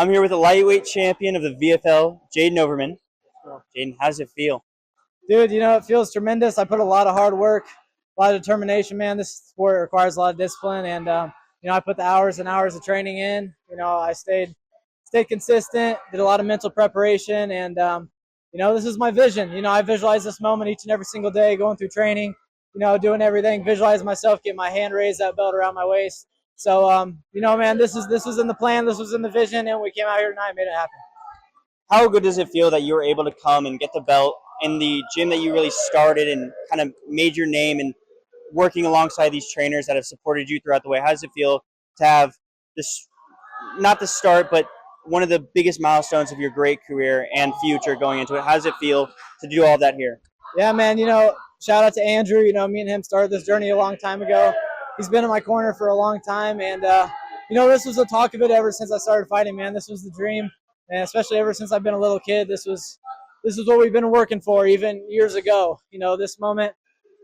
I'm here with a lightweight champion of the VFL, Jaden Overman. Jaden, how does it feel? Dude, it feels tremendous. I put a lot of hard work, a lot of determination, man. This sport requires a lot of discipline, and I put the hours and hours of training in. I stayed consistent, did a lot of mental preparation, and this is my vision. I visualize this moment each and every single day, going through training, doing everything, visualize myself, get my hand raised, that belt around my waist. So, man, this was in the plan, this was in the vision, and we came out here tonight and made it happen. How good does it feel that you were able to come and get the belt in the gym that you really started and kind of made your name and working alongside these trainers that have supported you throughout the way? How does it feel to have this, not the start, but one of the biggest milestones of your great career and future going into it? How does it feel to do all of that here? Yeah, man, shout out to Andrew. Me and him started this journey a long time ago. He's been in my corner for a long time, and this was the talk of it ever since I started fighting, man. This was the dream. And especially ever since I've been a little kid, this is what we've been working for, even years ago. This moment,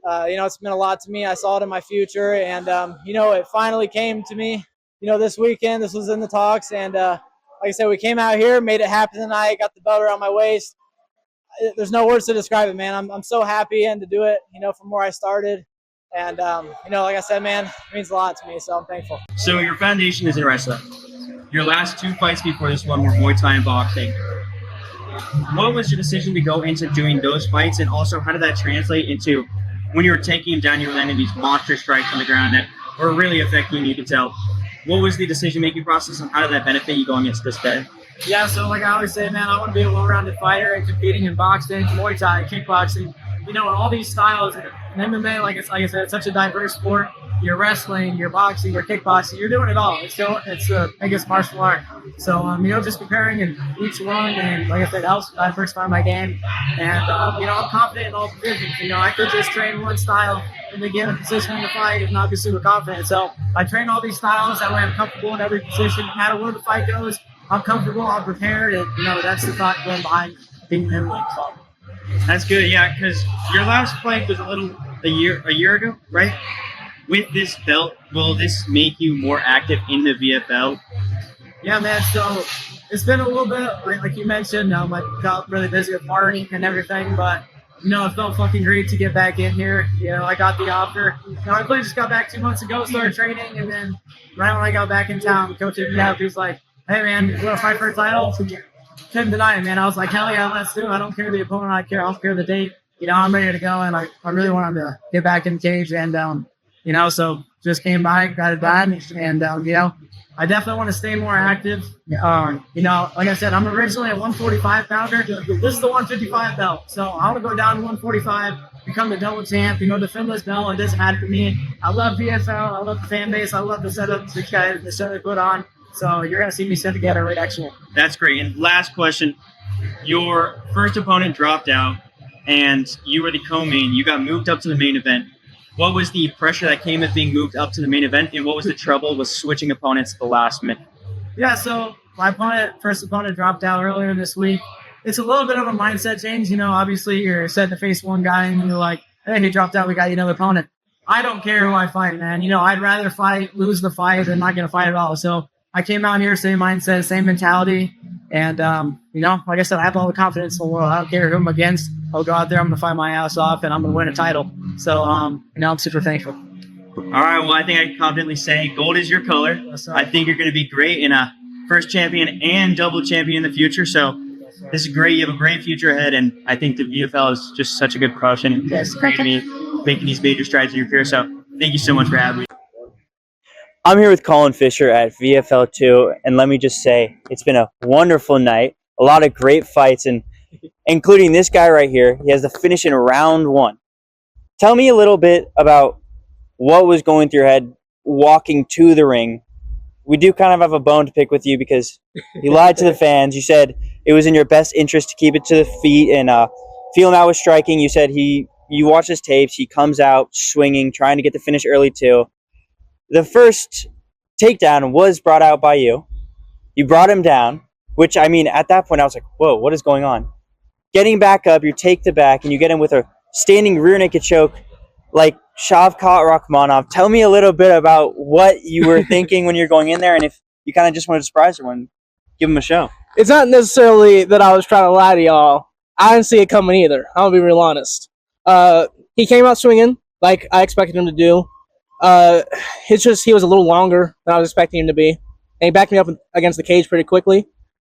it's meant a lot to me. I saw it in my future, and it finally came to me. This weekend, this was in the talks, and like I said, we came out here, made it happen tonight. Got the belt around my waist. There's no words to describe it, man. I'm so happy and to do it, from where I started, and like I said, man, it means a lot to me. So I'm thankful. So your foundation is in wrestling. Your last two fights before this one were Muay Thai and boxing. What was your decision to go into doing those fights, and also how did that translate into when you were taking him down, you were landing these monster strikes on the ground that were really affecting you could tell? What was the decision-making process, and how did that benefit you going against this guy? Yeah, so like I always say, man, I want to be a well-rounded fighter and competing in boxing, Muay Thai, kickboxing, in all these styles. In MMA, like I said, it's such a diverse sport. You're wrestling, you're boxing, you're kickboxing, you're doing it all. It's the biggest martial art. So, just preparing in each one, and like I said, that was my first time my game. And, I'm confident in all positions. I could just train one style and then get in a position in the fight and not be super confident. So I train all these styles, that way I'm comfortable in every position. No matter where the fight goes, I'm comfortable, I'm prepared, and, that's the thought going behind being in the ring. So. That's good, yeah, because your last fight was a year ago, right? With this belt, will this make you more active in the VFL? Yeah, man. So it's been a little bit, like you mentioned, I got really busy with partying and everything, but it felt fucking great to get back in here. I got the offer. I really just got back 2 months ago, started training, and then right when I got back in town, the coach hit me up. He was like, "Hey, man, you want to fight for a title?" Couldn't deny it, man. I was like, "Hell yeah, let's do it. I don't care the opponent. I don't care the date. I'm ready to go, and I really want to get back in the cage and so just came by, got it done, and, I definitely want to stay more active. Like I said, I'm originally a 145 pounder. This is the 155 belt. So I want to go down to 145, become the double champ, defend this belt. It doesn't matter to me. I love VFL. I love the fan base. I love the setup the guys, the show they put on. So you're going to see me set together right actually. That's great. And last question, your first opponent dropped out, and you were the co-main. You got moved up to the main event. What was the pressure that came with being moved up to the main event, and what was the trouble with switching opponents at the last minute? Yeah, so my first opponent dropped out earlier this week. It's a little bit of a mindset change. Obviously you're set to face one guy, and you're like, hey, he dropped out, we got another opponent. I don't care who I fight, man. I'd rather lose the fight than not going to fight at all. So I came out here, same mindset, same mentality. And, like I said, I have all the confidence in the world. I don't care who I'm against. I'll go out there, I'm going to fight my ass off, and I'm going to win a title. So, I'm super thankful. All right, well, I think I can confidently say gold is your color. Yes, I think you're going to be great in a first champion and double champion in the future. So this is great. You have a great future ahead, and I think the VFL is just such a good profession. Yes. Making these major strides in your career. So thank you so much for having me. I'm here with Collin Fisher at VFL2, and let me just say, it's been a wonderful night. A lot of great fights, and including this guy right here. He has the finish in round 1. Tell me a little bit about what was going through your head walking to the ring. We do kind of have a bone to pick with you because you lied to the fans. You said it was in your best interest to keep it to the feet, and feeling that was striking. You said you watch his tapes. He comes out swinging, trying to get the finish early too. The first takedown was brought out by you. You brought him down, which, at that point, I was like, whoa, what is going on? Getting back up, you take the back, and you get him with a standing rear naked choke like Shavkat Rakhmonov. Tell me a little bit about what you were thinking when you're going in there, and if you kind of just wanted to surprise everyone. Give him a show. It's not necessarily that I was trying to lie to y'all. I didn't see it coming either. I'll be real honest. He came out swinging like I expected him to do. It's just he was a little longer than I was expecting him to be, and he backed me up against the cage pretty quickly.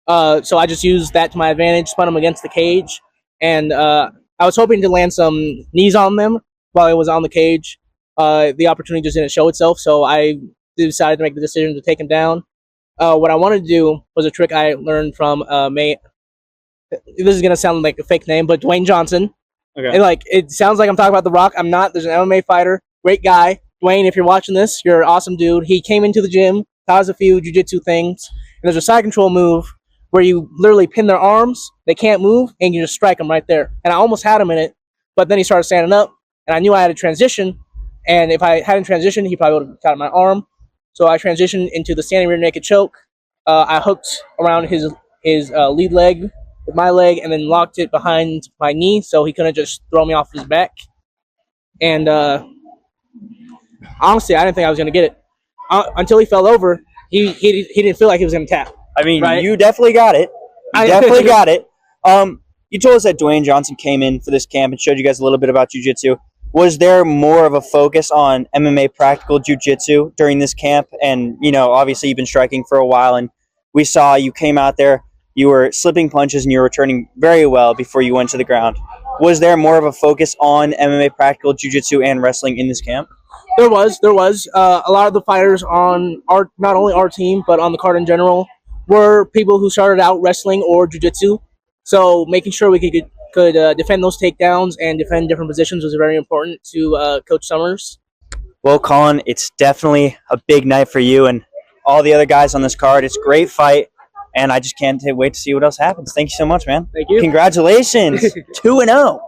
So I just used that to my advantage, spun him against the cage, and I was hoping to land some knees on them while it was on the cage. The opportunity just didn't show itself, so I decided to make the decision to take him down. What I wanted to do was a trick I learned from this is gonna sound like a fake name, but Dwayne Johnson. Okay. And, it sounds like I'm talking about The Rock. I'm not. There's an MMA fighter, great guy. Dwayne, if you're watching this, you're an awesome dude. He came into the gym, taught us a few jiu-jitsu things, and there's a side control move where you literally pin their arms, they can't move, and you just strike them right there. And I almost had him in it, but then he started standing up, and I knew I had to transition, and if I hadn't transitioned, he probably would have caught my arm. So I transitioned into the standing rear naked choke. I hooked around his lead leg with my leg and then locked it behind my knee so he couldn't just throw me off his back. And honestly, I didn't think I was going to get it. Until he fell over, he didn't feel like he was going to tap. I mean, right? You definitely got it. You definitely got it. You told us that Dwayne Johnson came in for this camp and showed you guys a little bit about jiu-jitsu. Was there more of a focus on MMA practical jiu-jitsu during this camp? And, obviously you've been striking for a while, and we saw you came out there, you were slipping punches, and you were returning very well before you went to the ground. Was there more of a focus on MMA practical jiu-jitsu and wrestling in this camp? There was. A lot of the fighters on not only our team, but on the card in general, were people who started out wrestling or jiu-jitsu. So making sure we could defend those takedowns and defend different positions was very important to Coach Summers. Well, Collin, it's definitely a big night for you and all the other guys on this card. It's a great fight, and I just can't wait to see what else happens. Thank you so much, man. Thank you. Congratulations. 2-0.